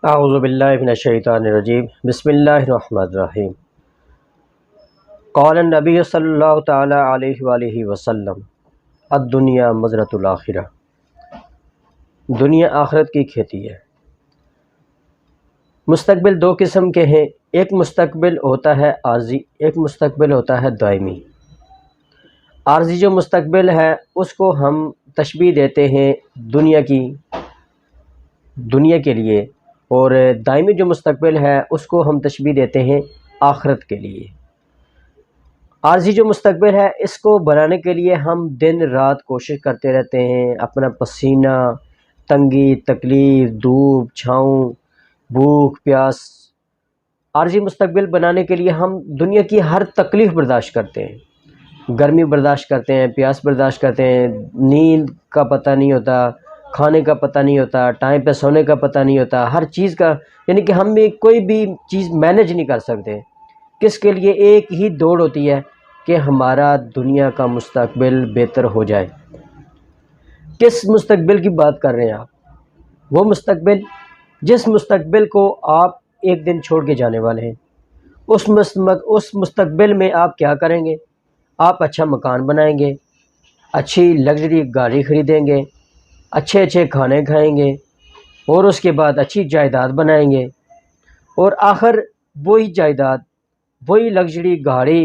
اعوذ باللہ من الشیطان الرجیم بسم اللہ الرحمن الرحیم قال النبی صلی اللہ تعالی علیہ وآلہ وسلم الدنیا مزرعۃ الآخرہ، دنیا آخرت کی کھیتی ہے۔ مستقبل دو قسم کے ہیں، ایک مستقبل ہوتا ہے عارضی، ایک مستقبل ہوتا ہے دائمی۔ عارضی جو مستقبل ہے اس کو ہم تشبیہ دیتے ہیں دنیا کے لیے، اور دائمی جو مستقبل ہے اس کو ہم تشبیہ دیتے ہیں آخرت کے لیے۔ عارضی جو مستقبل ہے اس کو بنانے کے لیے ہم دن رات کوشش کرتے رہتے ہیں، اپنا پسینہ، تنگی، تکلیف، دھوپ، چھاؤں، بھوک، پیاس۔ عارضی مستقبل بنانے کے لیے ہم دنیا کی ہر تکلیف برداشت کرتے ہیں، گرمی برداشت کرتے ہیں، پیاس برداشت کرتے ہیں، نیند کا پتہ نہیں ہوتا، کھانے کا پتہ نہیں ہوتا، ٹائم پہ سونے کا پتہ نہیں ہوتا، ہر چیز کا، یعنی کہ ہم میں کوئی بھی چیز مینیج نہیں کر سکتے۔ کس کے لیے؟ ایک ہی دوڑ ہوتی ہے کہ ہمارا دنیا کا مستقبل بہتر ہو جائے۔ کس مستقبل کی بات کر رہے ہیں آپ؟ وہ مستقبل جس مستقبل کو آپ ایک دن چھوڑ کے جانے والے ہیں۔ اس مستقبل میں آپ کیا کریں گے؟ آپ اچھا مکان بنائیں گے، اچھی لگژری گاڑی خریدیں گے، اچھے اچھے کھانے کھائیں گے، اور اس کے بعد اچھی جائیداد بنائیں گے، اور آخر وہی جائیداد، وہی لگژری گاڑی،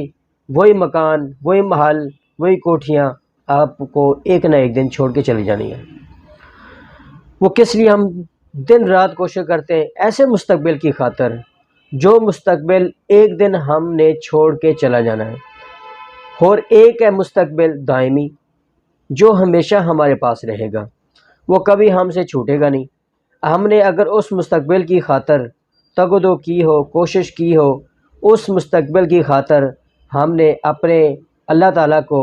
وہی مکان، وہی محل، وہی کوٹھیاں آپ کو ایک نہ ایک دن چھوڑ کے چلی جانی ہے۔ وہ کس لیے ہم دن رات کوشش کرتے ہیں؟ ایسے مستقبل کی خاطر جو مستقبل ایک دن ہم نے چھوڑ کے چلا جانا ہے، اور ایک ہے مستقبل دائمی جو ہمیشہ ہمارے پاس رہے گا، وہ کبھی ہم سے چھوٹے گا نہیں۔ ہم نے اگر اس مستقبل کی خاطر تگ و دو کی ہو، کوشش کی ہو، اس مستقبل کی خاطر ہم نے اپنے اللہ تعالیٰ کو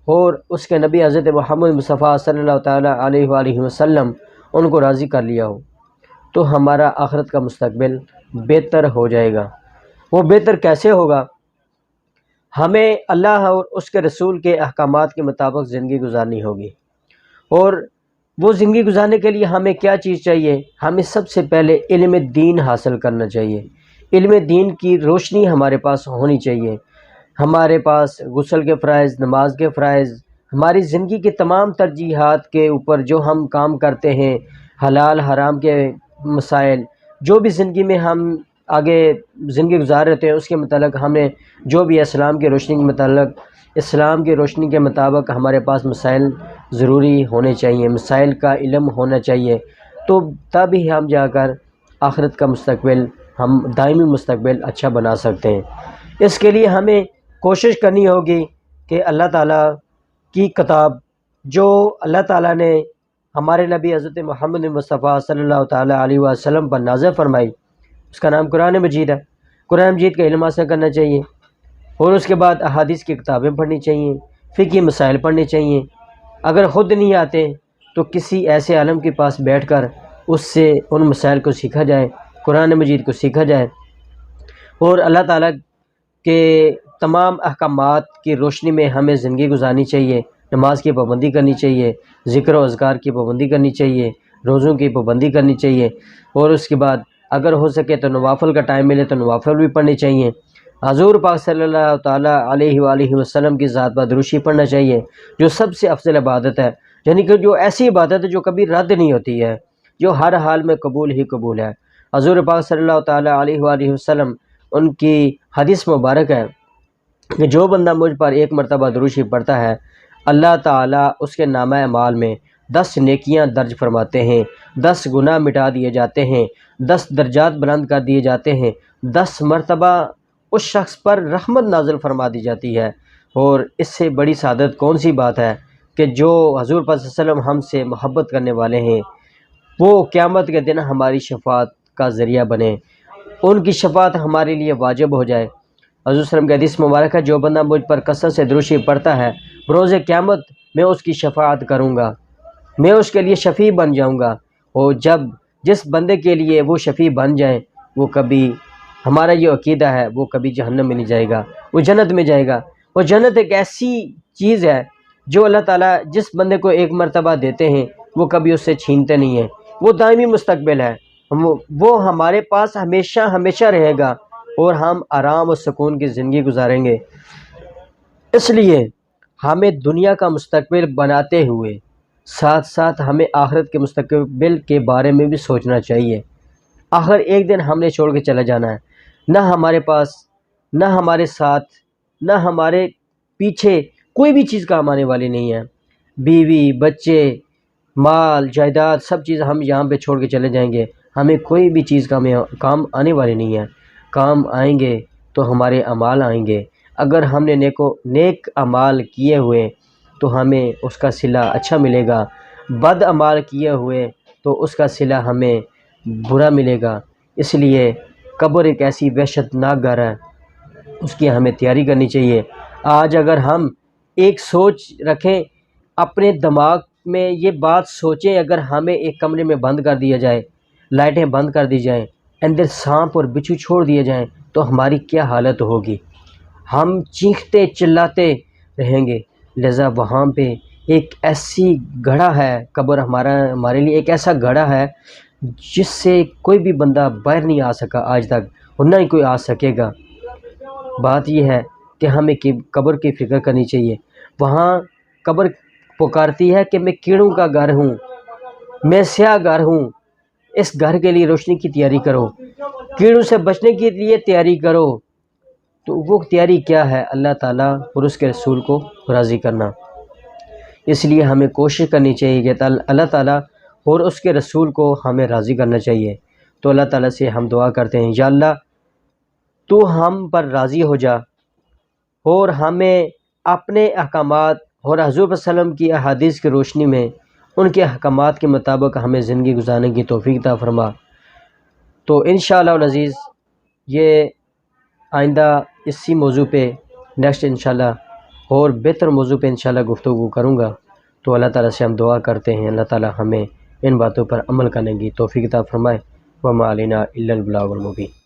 اور اس کے نبی حضرت محمد مصطفیٰ صلی اللہ تعالیٰ علیہ وآلہ وسلم ان کو راضی کر لیا ہو، تو ہمارا آخرت کا مستقبل بہتر ہو جائے گا۔ وہ بہتر کیسے ہوگا؟ ہمیں اللہ اور اس کے رسول کے احکامات کے مطابق زندگی گزارنی ہوگی، اور وہ زندگی گزارنے کے لیے ہمیں کیا چیز چاہیے؟ ہمیں سب سے پہلے علم دین حاصل کرنا چاہیے۔ علم دین کی روشنی ہمارے پاس ہونی چاہیے۔ ہمارے پاس غسل کے فرائض، نماز کے فرائض، ہماری زندگی کے تمام ترجیحات کے اوپر جو ہم کام کرتے ہیں، حلال حرام کے مسائل، جو بھی زندگی میں ہم آگے زندگی گزار رہتے ہیں اس کے متعلق ہمیں جو بھی اسلام کی روشنی کے متعلق، اسلام کی روشنی کے مطابق ہمارے پاس مسائل ضروری ہونے چاہیے، مسائل کا علم ہونا چاہیے، تو تب ہی ہم جا کر آخرت کا مستقبل، ہم دائمی مستقبل اچھا بنا سکتے ہیں۔ اس کے لیے ہمیں کوشش کرنی ہوگی کہ اللہ تعالیٰ کی کتاب جو اللہ تعالیٰ نے ہمارے نبی حضرت محمد مصطفیٰ صلی اللہ تعالیٰ علیہ وسلم پر نازل فرمائی، اس کا نام قرآن مجید ہے۔ قرآن مجید کا علم حاصل کرنا چاہیے، اور اس کے بعد احادیث کی کتابیں پڑھنی چاہیے، فقہی مسائل پڑھنے چاہیے۔ اگر خود نہیں آتے تو کسی ایسے عالم کے پاس بیٹھ کر اس سے ان مسائل کو سیکھا جائے، قرآن مجید کو سیکھا جائے، اور اللہ تعالیٰ کے تمام احکامات کی روشنی میں ہمیں زندگی گزارنی چاہیے۔ نماز کی پابندی کرنی چاہیے، ذکر و اذکار کی پابندی کرنی چاہیے، روزوں کی پابندی کرنی چاہیے، اور اس کے بعد اگر ہو سکے تو نوافل کا ٹائم ملے تو نوافل بھی پڑھنے چاہیے۔ حضور پاک صلی اللہ تعالیٰ علیہ وآلہ وسلم کی ذات پر درود شریف پڑھنا چاہیے، جو سب سے افضل عبادت ہے، یعنی کہ جو ایسی عبادت ہے جو کبھی رد نہیں ہوتی ہے، جو ہر حال میں قبول ہی قبول ہے۔ حضور پاک صلی اللہ تعالیٰ علیہ وآلہ وسلم ان کی حدیث مبارک ہے کہ جو بندہ مجھ پر ایک مرتبہ درود شریف پڑھتا ہے، اللہ تعالیٰ اس کے نامہ اعمال میں 10 نیکیاں درج فرماتے ہیں، 10 گناہ مٹا دیے جاتے ہیں، 10 درجات بلند کر دیے جاتے ہیں، 10 مرتبہ اس شخص پر رحمت نازل فرما دی جاتی ہے۔ اور اس سے بڑی سعادت کون سی بات ہے کہ جو حضور پاک صلی اللہ علیہ وسلم ہم سے محبت کرنے والے ہیں وہ قیامت کے دن ہماری شفاعت کا ذریعہ بنے، ان کی شفاعت ہمارے لیے واجب ہو جائے۔ حضور صلی اللہ علیہ وسلم کی حدیث مبارک ہے، جو بندہ مجھ پر کثرت سے درود شریف پڑھتا ہے، بروز قیامت میں اس کی شفاعت کروں گا، میں اس کے لیے شفیع بن جاؤں گا، اور جس بندے کے لیے وہ شفیع بن جائیں، وہ کبھی، ہمارا یہ عقیدہ ہے، وہ کبھی جہنم میں نہیں جائے گا، وہ جنت میں جائے گا۔ وہ جنت ایک ایسی چیز ہے جو اللہ تعالیٰ جس بندے کو ایک مرتبہ دیتے ہیں وہ کبھی اس سے چھینتے نہیں ہیں، وہ دائمی مستقبل ہے۔ وہ ہمارے پاس ہمیشہ ہمیشہ رہے گا اور ہم آرام اور سکون کی زندگی گزاریں گے۔ اس لیے ہمیں دنیا کا مستقبل بناتے ہوئے ساتھ ساتھ ہمیں آخرت کے مستقبل کے بارے میں بھی سوچنا چاہیے۔ آخر ایک دن ہم نے چھوڑ کے چلا جانا ہے، نہ ہمارے پاس، نہ ہمارے ساتھ، نہ ہمارے پیچھے کوئی بھی چیز کام آنے والی نہیں ہے۔ بیوی، بچے، مال، جائیداد، سب چیز ہم یہاں پہ چھوڑ کے چلے جائیں گے، ہمیں کوئی بھی چیز کام آنے والی نہیں ہے۔ کام آئیں گے تو ہمارے اعمال آئیں گے۔ اگر ہم نے نیک اعمال کیے ہوئے تو ہمیں اس کا صلہ اچھا ملے گا، بد اعمال کیے ہوئے تو اس کا صلہ ہمیں برا ملے گا۔ اس لیے قبر ایک ایسی وحشت ناک گھر ہے، اس کی ہمیں تیاری کرنی چاہیے۔ آج اگر ہم ایک سوچ رکھیں اپنے دماغ میں، یہ بات سوچیں، اگر ہمیں ایک کمرے میں بند کر دیا جائے، لائٹیں بند کر دی جائیں، اندر سانپ اور بچھو چھوڑ دیے جائیں تو ہماری کیا حالت ہوگی؟ ہم چیختے چلاتے رہیں گے۔ لہذا وہاں پہ ایک ایسی گڑھا ہے، قبر ہمارے لیے ایک ایسا گڑھا ہے جس سے کوئی بھی بندہ باہر نہیں آ سکا آج تک، اور نہ ہی کوئی آ سکے گا۔ بات یہ ہے کہ ہمیں قبر کی فکر کرنی چاہیے۔ وہاں قبر پکارتی ہے کہ میں کیڑوں کا گھر ہوں، میں سیاہ گھر ہوں، اس گھر کے لیے روشنی کی تیاری کرو، کیڑوں سے بچنے کے لیے تیاری کرو۔ تو وہ تیاری کیا ہے؟ اللہ تعالیٰ اور اس کے رسول کو راضی کرنا۔ اس لیے ہمیں کوشش کرنی چاہیے کہ اللہ تعالیٰ اور اس کے رسول کو ہمیں راضی کرنا چاہیے۔ تو اللہ تعالیٰ سے ہم دعا کرتے ہیں، یا اللہ تو ہم پر راضی ہو جا اور ہمیں اپنے احکامات اور حضور صلی اللہ علیہ وسلم کی احادیث کی روشنی میں ان کے احکامات کے مطابق ہمیں زندگی گزارنے کی توفیق عطا فرما۔ تو انشاءاللہ العزیز یہ آئندہ اسی موضوع پہ نیکسٹ انشاءاللہ اور بہتر موضوع پہ انشاءاللہ گفتگو کروں گا۔ تو اللہ تعالیٰ سے ہم دعا کرتے ہیں اللہ تعالیٰ ہمیں ان باتوں پر عمل کرنے کی توفیق عطا فرمائے۔ وما علینا الا البلاغ المبین۔